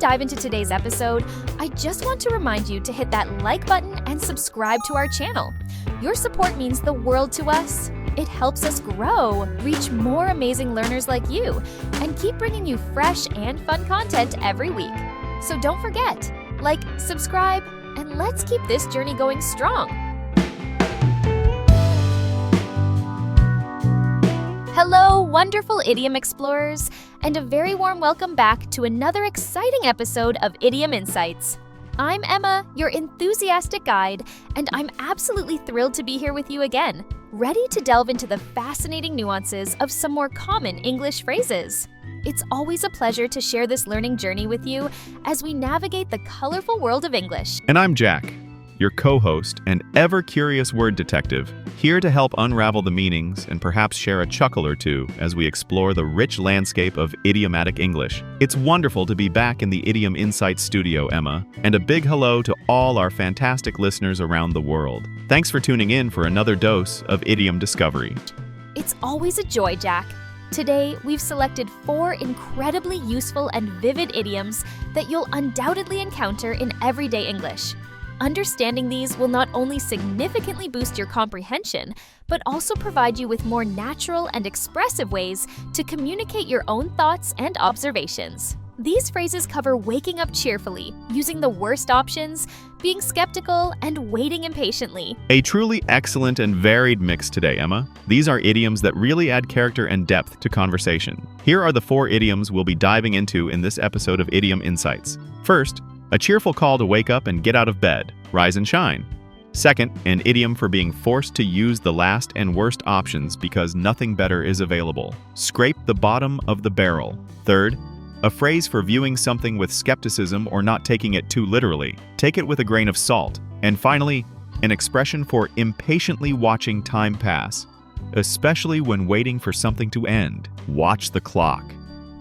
dive into today's episode, I just want to remind you to hit that like button and subscribe to our channel. Your support means the world to us. It helps us grow, reach more amazing learners like you, and keep bringing you fresh and fun content every week. So don't forget, like, subscribe, and let's keep this journey going strong. Hello, wonderful idiom explorers, and a very warm welcome back to another exciting episode of Idiom Insights. I'm Emma, your enthusiastic guide, and I'm absolutely thrilled to be here with you again, ready to delve into the fascinating nuances of some more common English phrases. It's always a pleasure to share this learning journey with you as we navigate the colorful world of English. And I'm Jack, your co-host and ever-curious word detective, here to help unravel the meanings and perhaps share a chuckle or two as we explore the rich landscape of idiomatic English. It's wonderful to be back in the Idiom Insights studio, Emma, and a big hello to all our fantastic listeners around the world. Thanks for tuning in for another dose of idiom discovery. It's always a joy, Jack. Today, we've selected 4 incredibly useful and vivid idioms that you'll undoubtedly encounter in everyday English. Understanding these will not only significantly boost your comprehension, but also provide you with more natural and expressive ways to communicate your own thoughts and observations. These phrases cover waking up cheerfully, using the worst options, being skeptical, and waiting impatiently. A truly excellent and varied mix today, Emma. These are idioms that really add character and depth to conversation. Here are the 4 idioms we'll be diving into in this episode of Idiom Insights. First, a cheerful call to wake up and get out of bed, rise and shine. Second, an idiom for being forced to use the last and worst options because nothing better is available. Scrape the bottom of the barrel. Third, a phrase for viewing something with skepticism or not taking it too literally. Take it with a grain of salt. And finally, an expression for impatiently watching time pass, especially when waiting for something to end. Watch the clock.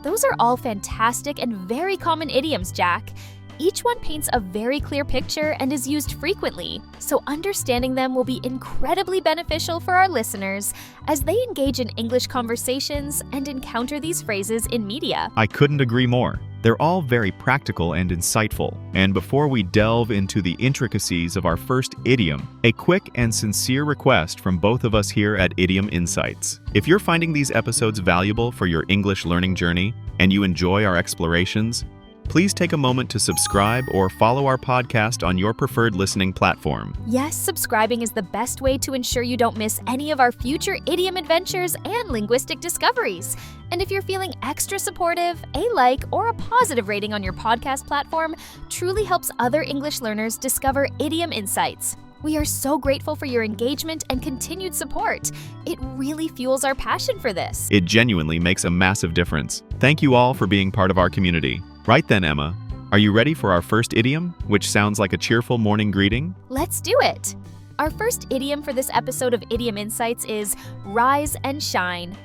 Those are all fantastic and very common idioms, Jack. Each one paints a very clear picture and is used frequently, so understanding them will be incredibly beneficial for our listeners as they engage in English conversations and encounter these phrases in media. I couldn't agree more. They're all very practical and insightful. And before we delve into the intricacies of our first idiom, a quick and sincere request from both of us here at Idiom Insights. If you're finding these episodes valuable for your English learning journey and you enjoy our explorations, please take a moment to subscribe or follow our podcast on your preferred listening platform. Yes, subscribing is the best way to ensure you don't miss any of our future idiom adventures and linguistic discoveries. And if you're feeling extra supportive, a like or a positive rating on your podcast platform truly helps other English learners discover Idiom Insights. We are so grateful for your engagement and continued support. It really fuels our passion for this. It genuinely makes a massive difference. Thank you all for being part of our community. Right then, Emma, are you ready for our first idiom, which sounds like a cheerful morning greeting? Let's do it! Our first idiom for this episode of Idiom Insights is rise and shine.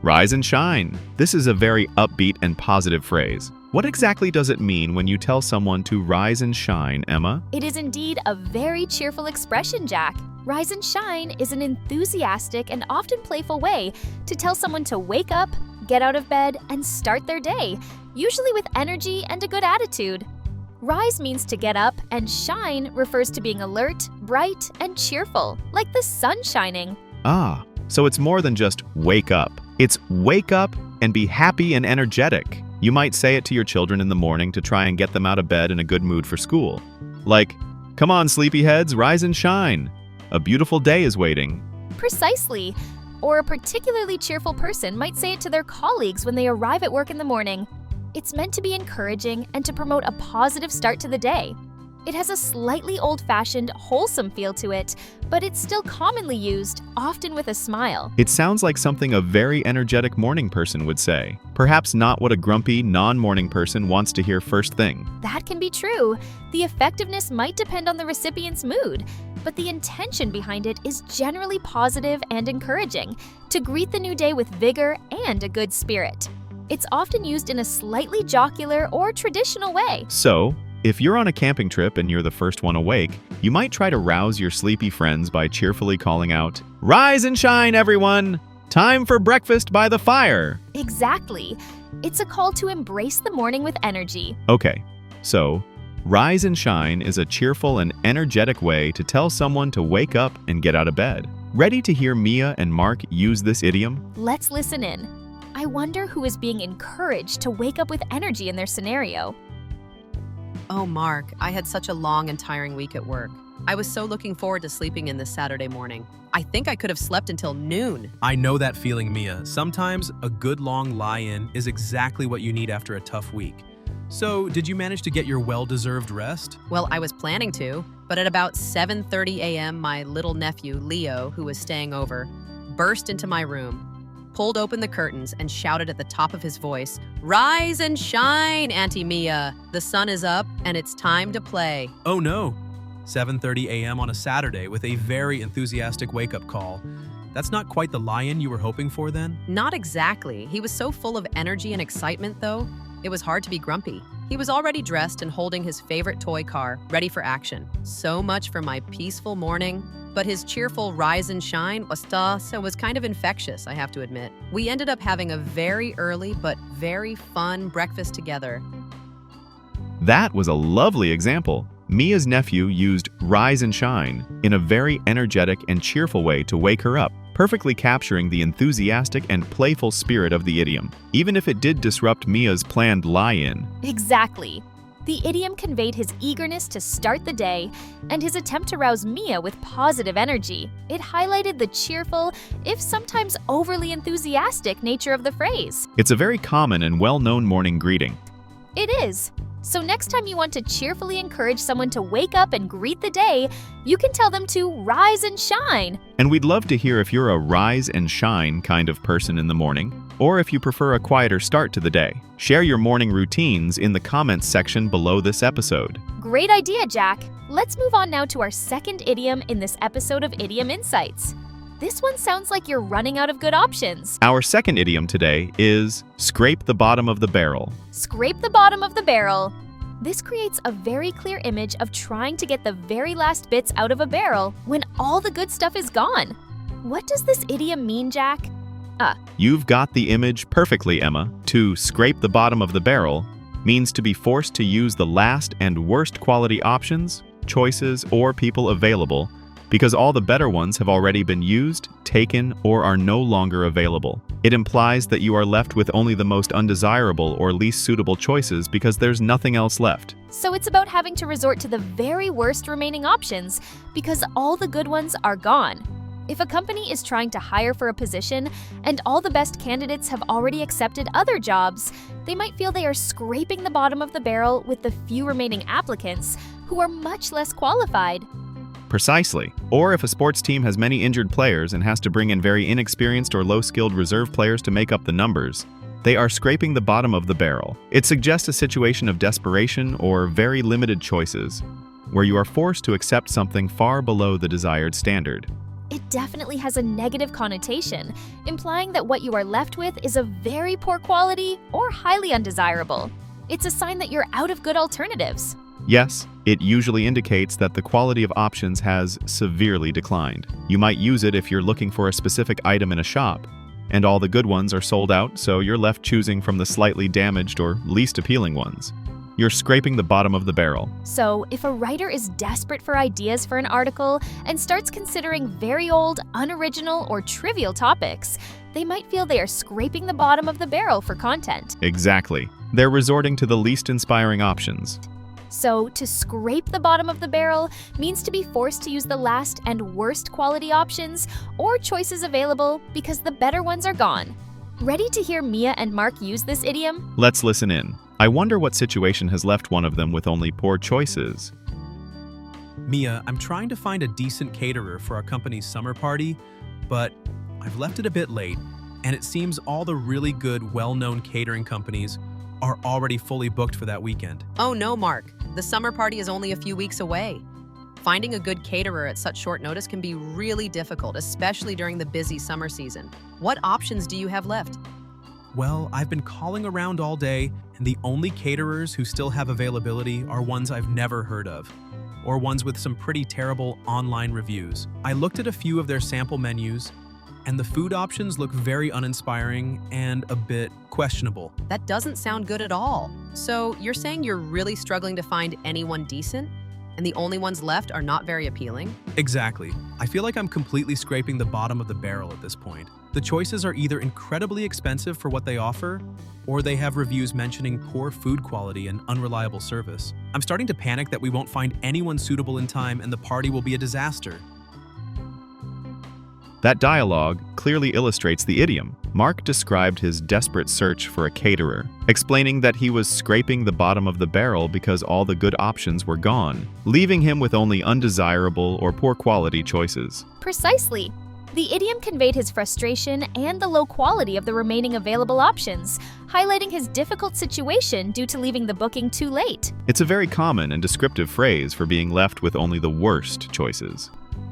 Rise and shine. This is a very upbeat and positive phrase. What exactly does it mean when you tell someone to rise and shine, Emma? It is indeed a very cheerful expression, Jack. Rise and shine is an enthusiastic and often playful way to tell someone to wake up, get out of bed, and start their day, usually with energy and a good attitude. Rise means to get up, and shine refers to being alert, bright, and cheerful, like the sun shining. Ah, so it's more than just wake up. It's wake up and be happy and energetic. You might say it to your children in the morning to try and get them out of bed in a good mood for school. Like, come on, sleepyheads, rise and shine. A beautiful day is waiting. Precisely. Or a particularly cheerful person might say it to their colleagues when they arrive at work in the morning. It's meant to be encouraging and to promote a positive start to the day. It has a slightly old-fashioned, wholesome feel to it, but it's still commonly used, often with a smile. It sounds like something a very energetic morning person would say. Perhaps not what a grumpy, non-morning person wants to hear first thing. That can be true. The effectiveness might depend on the recipient's mood, but the intention behind it is generally positive and encouraging, to greet the new day with vigor and a good spirit. It's often used in a slightly jocular or traditional way. So, if you're on a camping trip and you're the first one awake, you might try to rouse your sleepy friends by cheerfully calling out, "Rise and shine, everyone! Time for breakfast by the fire!" Exactly. It's a call to embrace the morning with energy. Okay, so rise and shine is a cheerful and energetic way to tell someone to wake up and get out of bed. Ready to hear Mia and Mark use this idiom? Let's listen in. I wonder who is being encouraged to wake up with energy in their scenario. Oh, Mark, I had such a long and tiring week at work. I was so looking forward to sleeping in this Saturday morning. I think I could have slept until noon. I know that feeling, Mia. Sometimes a good long lie-in is exactly what you need after a tough week. So, did you manage to get your well-deserved rest? Well, I was planning to, but at about 7:30 a.m., my little nephew, Leo, who was staying over, burst into my room, pulled open the curtains, and shouted at the top of his voice, "Rise and shine, Auntie Mia! The sun is up, and it's time to play." Oh no! 7:30 a.m. on a Saturday with a very enthusiastic wake-up call. That's not quite the lie-in you were hoping for then? Not exactly. He was so full of energy and excitement, though. It was hard to be grumpy. He was already dressed and holding his favorite toy car, ready for action. So much for my peaceful morning. But his cheerful rise and shine was kind of infectious, I have to admit. We ended up having a very early but very fun breakfast together. That was a lovely example. Mia's nephew used rise and shine in a very energetic and cheerful way to wake her up, perfectly capturing the enthusiastic and playful spirit of the idiom, even if it did disrupt Mia's planned lie-in. Exactly. The idiom conveyed his eagerness to start the day and his attempt to rouse Mia with positive energy. It highlighted the cheerful, if sometimes overly enthusiastic, nature of the phrase. It's a very common and well-known morning greeting. It is. So next time you want to cheerfully encourage someone to wake up and greet the day, you can tell them to rise and shine. And we'd love to hear if you're a rise and shine kind of person in the morning, or if you prefer a quieter start to the day. Share your morning routines in the comments section below this episode. Great idea, Jack. Let's move on now to our second idiom in this episode of Idiom Insights. This one sounds like you're running out of good options. Our second idiom today is scrape the bottom of the barrel. Scrape the bottom of the barrel. This creates a very clear image of trying to get the very last bits out of a barrel when all the good stuff is gone. What does this idiom mean, Jack? You've got the image perfectly, Emma. To scrape the bottom of the barrel means to be forced to use the last and worst quality options, choices, or people available because all the better ones have already been used, taken, or are no longer available. It implies that you are left with only the most undesirable or least suitable choices because there's nothing else left. So it's about having to resort to the very worst remaining options because all the good ones are gone. If a company is trying to hire for a position and all the best candidates have already accepted other jobs, they might feel they are scraping the bottom of the barrel with the few remaining applicants who are much less qualified. Precisely. Or if a sports team has many injured players and has to bring in very inexperienced or low-skilled reserve players to make up the numbers, they are scraping the bottom of the barrel. It suggests a situation of desperation or very limited choices, where you are forced to accept something far below the desired standard. It definitely has a negative connotation, implying that what you are left with is of very poor quality or highly undesirable. It's a sign that you're out of good alternatives. Yes, it usually indicates that the quality of options has severely declined. You might use it if you're looking for a specific item in a shop, and all the good ones are sold out, so you're left choosing from the slightly damaged or least appealing ones. You're scraping the bottom of the barrel. So, if a writer is desperate for ideas for an article and starts considering very old, unoriginal, or trivial topics, they might feel they are scraping the bottom of the barrel for content. Exactly. They're resorting to the least inspiring options. So, to scrape the bottom of the barrel means to be forced to use the last and worst quality options or choices available because the better ones are gone. Ready to hear Mia and Mark use this idiom? Let's listen in. I wonder what situation has left one of them with only poor choices. Mia, I'm trying to find a decent caterer for our company's summer party, but I've left it a bit late, and it seems all the really good, well-known catering companies are already fully booked for that weekend. Oh no, Mark. The summer party is only a few weeks away. Finding a good caterer at such short notice can be really difficult, especially during the busy summer season. What options do you have left? Well, I've been calling around all day, and the only caterers who still have availability are ones I've never heard of, or ones with some pretty terrible online reviews. I looked at a few of their sample menus, and the food options look very uninspiring and a bit questionable. That doesn't sound good at all. So you're saying you're really struggling to find anyone decent? And the only ones left are not very appealing? Exactly. I feel like I'm completely scraping the bottom of the barrel at this point. The choices are either incredibly expensive for what they offer, or they have reviews mentioning poor food quality and unreliable service. I'm starting to panic that we won't find anyone suitable in time and the party will be a disaster. That dialogue clearly illustrates the idiom. Mark described his desperate search for a caterer, explaining that he was scraping the bottom of the barrel because all the good options were gone, leaving him with only undesirable or poor quality choices. Precisely. The idiom conveyed his frustration and the low quality of the remaining available options, highlighting his difficult situation due to leaving the booking too late. It's a very common and descriptive phrase for being left with only the worst choices.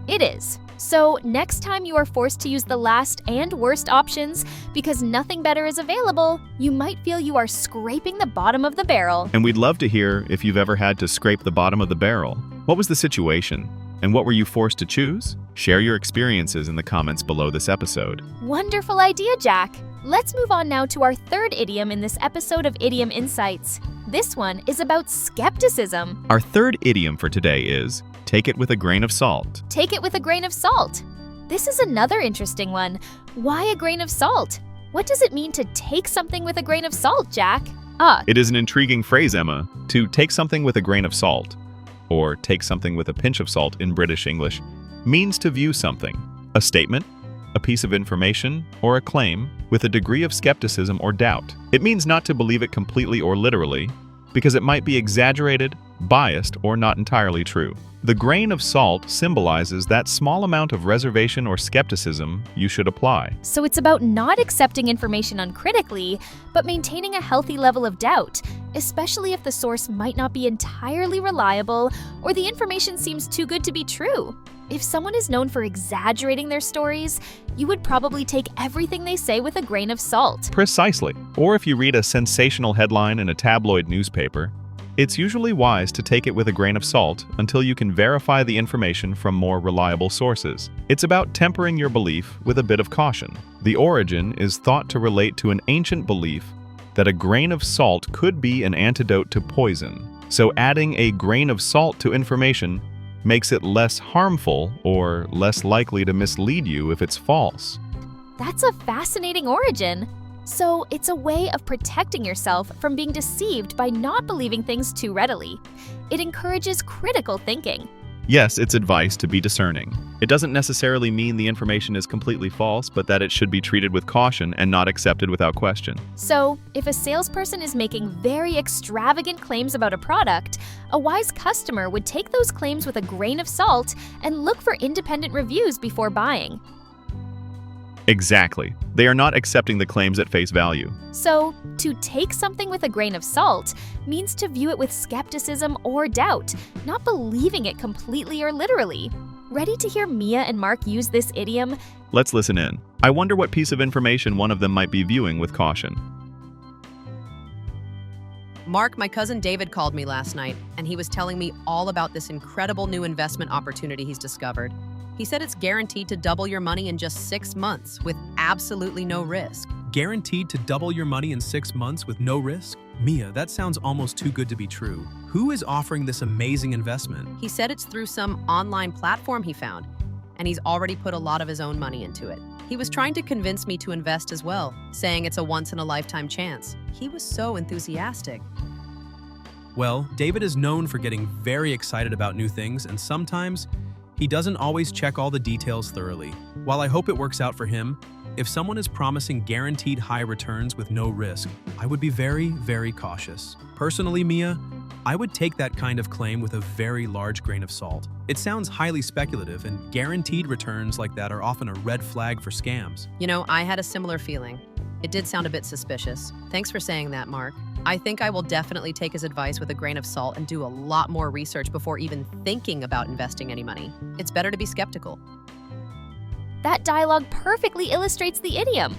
It is. So next time you are forced to use the last and worst options because nothing better is available, you might feel you are scraping the bottom of the barrel. And we'd love to hear if you've ever had to scrape the bottom of the barrel. What was the situation? And what were you forced to choose? Share your experiences in the comments below this episode. Wonderful idea, Jack. Let's move on now to our third idiom in this episode of Idiom Insights. This one is about skepticism. Our third idiom for today is, take it with a grain of salt. Take it with a grain of salt. This is another interesting one. Why a grain of salt? What does it mean to take something with a grain of salt, Jack? It is an intriguing phrase, Emma. To take something with a grain of salt, or take something with a pinch of salt in British English, means to view something, a statement, a piece of information, or a claim, with a degree of skepticism or doubt. It means not to believe it completely or literally, because it might be exaggerated, biased, or not entirely true. The grain of salt symbolizes that small amount of reservation or skepticism you should apply. So it's about not accepting information uncritically, but maintaining a healthy level of doubt, especially if the source might not be entirely reliable or the information seems too good to be true. If someone is known for exaggerating their stories, you would probably take everything they say with a grain of salt. Precisely. Or if you read a sensational headline in a tabloid newspaper, it's usually wise to take it with a grain of salt until you can verify the information from more reliable sources. It's about tempering your belief with a bit of caution. The origin is thought to relate to an ancient belief that a grain of salt could be an antidote to poison. So adding a grain of salt to information makes it less harmful or less likely to mislead you if it's false. That's a fascinating origin. So it's a way of protecting yourself from being deceived by not believing things too readily. It encourages critical thinking. Yes, it's advice to be discerning. It doesn't necessarily mean the information is completely false, but that it should be treated with caution and not accepted without question. So, if a salesperson is making very extravagant claims about a product, a wise customer would take those claims with a grain of salt and look for independent reviews before buying. Exactly. They are not accepting the claims at face value. So, to take something with a grain of salt means to view it with skepticism or doubt, not believing it completely or literally. Ready to hear Mia and Mark use this idiom? Let's listen in. I wonder what piece of information one of them might be viewing with caution. Mark, my cousin David called me last night, and he was telling me all about this incredible new investment opportunity he's discovered. He said it's guaranteed to double your money in just 6 months with absolutely no risk. Guaranteed to double your money in 6 months with no risk? Mia, that sounds almost too good to be true. Who is offering this amazing investment? He said it's through some online platform he found, and he's already put a lot of his own money into it. He was trying to convince me to invest as well, saying it's a once-in-a-lifetime chance. He was so enthusiastic. Well, David is known for getting very excited about new things, and sometimes he doesn't always check all the details thoroughly. While I hope it works out for him, if someone is promising guaranteed high returns with no risk, I would be very, very cautious. Personally, Mia, I would take that kind of claim with a very large grain of salt. It sounds highly speculative, and guaranteed returns like that are often a red flag for scams. You know, I had a similar feeling. It did sound a bit suspicious. Thanks for saying that, Mark. I think I will definitely take his advice with a grain of salt and do a lot more research before even thinking about investing any money. It's better to be skeptical. That dialogue perfectly illustrates the idiom.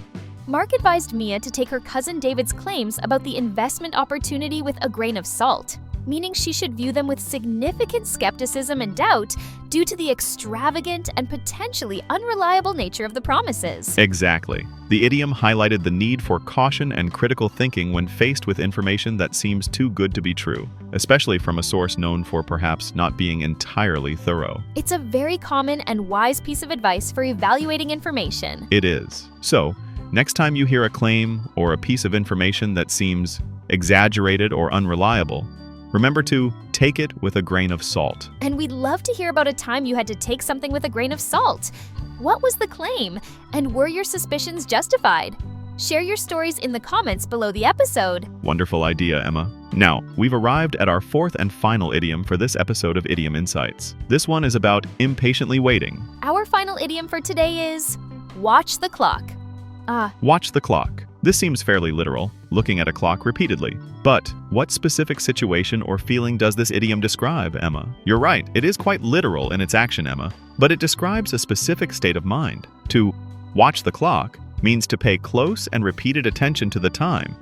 Mark advised Mia to take her cousin David's claims about the investment opportunity with a grain of salt. meaning she should view them with significant skepticism and doubt due to the extravagant and potentially unreliable nature of the promises. Exactly. The idiom highlighted the need for caution and critical thinking when faced with information that seems too good to be true, especially from a source known for perhaps not being entirely thorough. It's a very common and wise piece of advice for evaluating information. It is. So, next time you hear a claim or a piece of information that seems exaggerated or unreliable, remember to take it with a grain of salt. And we'd love to hear about a time you had to take something with a grain of salt. What was the claim? And were your suspicions justified? Share your stories in the comments below the episode. Wonderful idea, Emma. Now, we've arrived at our fourth and final idiom for this episode of Idiom Insights. This one is about impatiently waiting. Our final idiom for today is watch the clock. Watch the clock. This seems fairly literal, looking at a clock repeatedly. But what specific situation or feeling does this idiom describe, Emma? You're right, it is quite literal in its action, Emma, but it describes a specific state of mind. To watch the clock means to pay close and repeated attention to the time,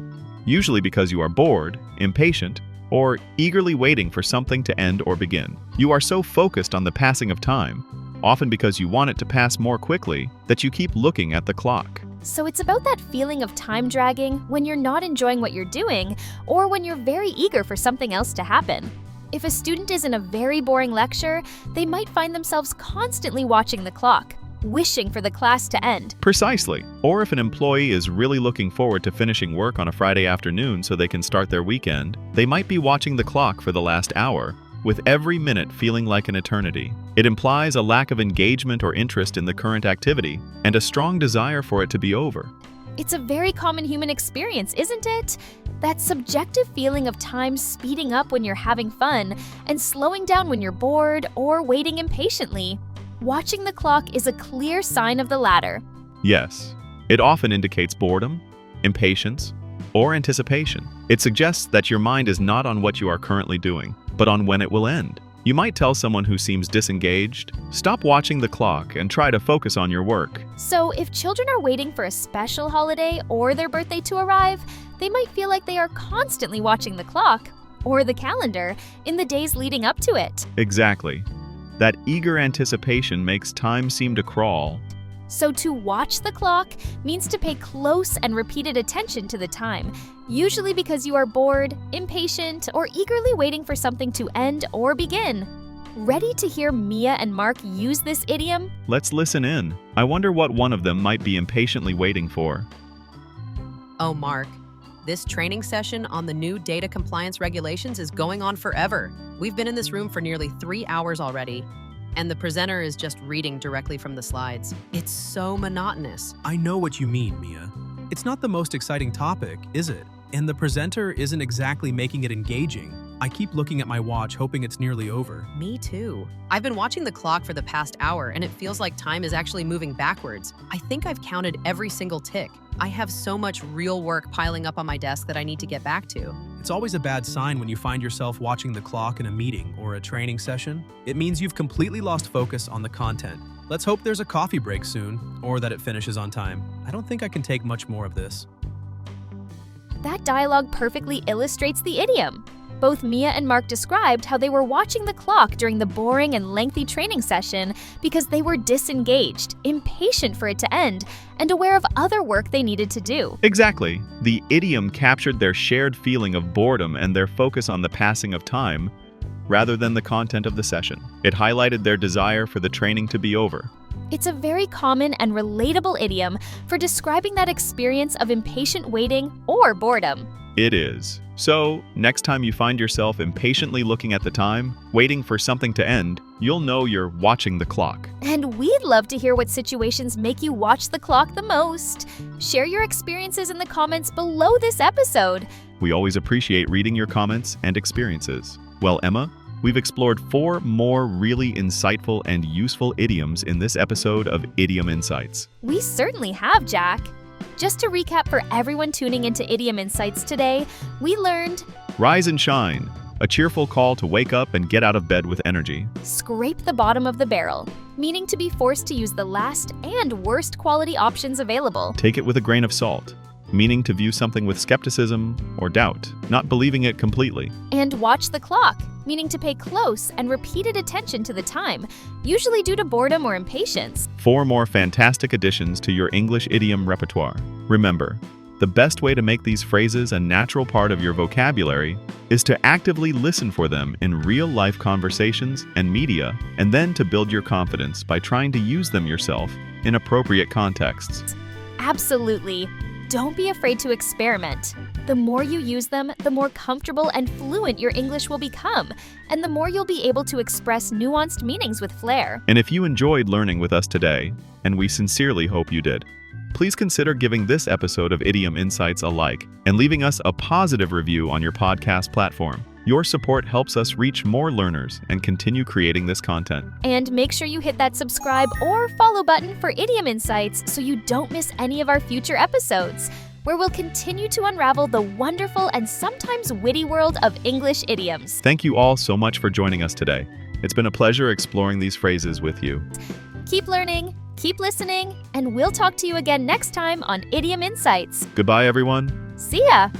usually because you are bored, impatient, or eagerly waiting for something to end or begin. You are so focused on the passing of time, often because you want it to pass more quickly, that you keep looking at the clock. So it's about that feeling of time dragging when you're not enjoying what you're doing or when you're very eager for something else to happen. If a student is in a very boring lecture, they might find themselves constantly watching the clock, wishing for the class to end. Precisely. Or if an employee is really looking forward to finishing work on a Friday afternoon so they can start their weekend, they might be watching the clock for the last hour, with every minute feeling like an eternity. It implies a lack of engagement or interest in the current activity and a strong desire for it to be over. It's a very common human experience, isn't it? That subjective feeling of time speeding up when you're having fun and slowing down when you're bored or waiting impatiently. Watching the clock is a clear sign of the latter. Yes, it often indicates boredom, impatience, or anticipation. It suggests that your mind is not on what you are currently doing, but on when it will end. You might tell someone who seems disengaged, stop watching the clock and try to focus on your work. So if children are waiting for a special holiday or their birthday to arrive, they might feel like they are constantly watching the clock or the calendar in the days leading up to it. Exactly. That eager anticipation makes time seem to crawl. So to watch the clock means to pay close and repeated attention to the time, usually because you are bored, impatient, or eagerly waiting for something to end or begin. Ready to hear Mia and Mark use this idiom? Let's listen in. I wonder what one of them might be impatiently waiting for. Oh, Mark, this training session on the new data compliance regulations is going on forever. We've been in this room for nearly 3 hours already, and the presenter is just reading directly from the slides. It's so monotonous. I know what you mean, Mia. It's not the most exciting topic, is it? And the presenter isn't exactly making it engaging. I keep looking at my watch, hoping it's nearly over. Me too. I've been watching the clock for the past hour, and it feels like time is actually moving backwards. I think I've counted every single tick. I have so much real work piling up on my desk that I need to get back to. It's always a bad sign when you find yourself watching the clock in a meeting or a training session. It means you've completely lost focus on the content. Let's hope there's a coffee break soon, or that it finishes on time. I don't think I can take much more of this. That dialogue perfectly illustrates the idiom. Both Mia and Mark described how they were watching the clock during the boring and lengthy training session because they were disengaged, impatient for it to end, and aware of other work they needed to do. Exactly. The idiom captured their shared feeling of boredom and their focus on the passing of time, rather than the content of the session. It highlighted their desire for the training to be over. It's a very common and relatable idiom for describing that experience of impatient waiting or boredom. It is. So, next time you find yourself impatiently looking at the time, waiting for something to end, you'll know you're watching the clock. And we'd love to hear what situations make you watch the clock the most. Share your experiences in the comments below this episode. We always appreciate reading your comments and experiences. Well, Emma, we've explored 4 more really insightful and useful idioms in this episode of Idiom Insights. We certainly have, Jack. Just to recap for everyone tuning into Idiom Insights today, we learned Rise and shine, a cheerful call to wake up and get out of bed with energy. scrape the bottom of the barrel, meaning to be forced to use the last and worst quality options available. Take it with a grain of salt. meaning to view something with skepticism or doubt, not believing it completely. And watch the clock, meaning to pay close and repeated attention to the time, usually due to boredom or impatience. 4 more fantastic additions to your English idiom repertoire. Remember, the best way to make these phrases a natural part of your vocabulary is to actively listen for them in real-life conversations and media, and then to build your confidence by trying to use them yourself in appropriate contexts. Absolutely. Don't be afraid to experiment. The more you use them, the more comfortable and fluent your English will become, and the more you'll be able to express nuanced meanings with flair. And if you enjoyed learning with us today, and we sincerely hope you did, please consider giving this episode of Idiom Insights a like and leaving us a positive review on your podcast platform. Your support helps us reach more learners and continue creating this content. And make sure you hit that subscribe or follow button for Idiom Insights so you don't miss any of our future episodes, where we'll continue to unravel the wonderful and sometimes witty world of English idioms. Thank you all so much for joining us today. It's been a pleasure exploring these phrases with you. Keep learning, keep listening, and we'll talk to you again next time on Idiom Insights. Goodbye, everyone. See ya!